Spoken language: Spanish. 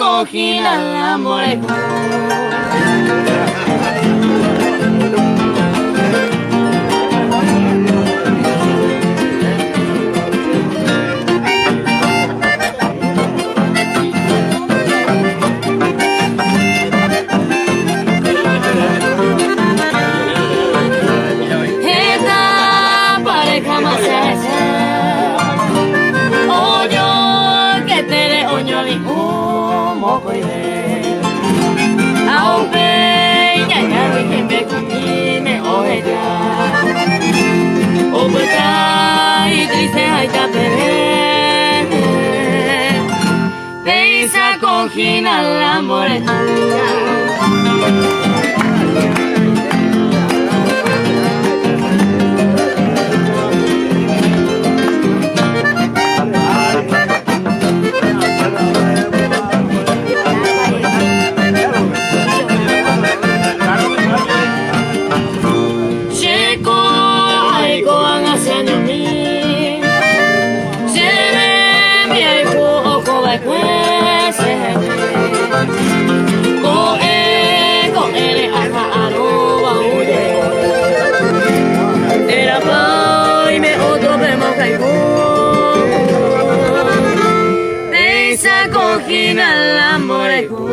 cogí la molejo. Esta pareja más oyo que te de oño di moco y de aunque ya que me comí me oye o pues y triste ay ta pere pensa cogina la morena. Pensa cogina la molejo.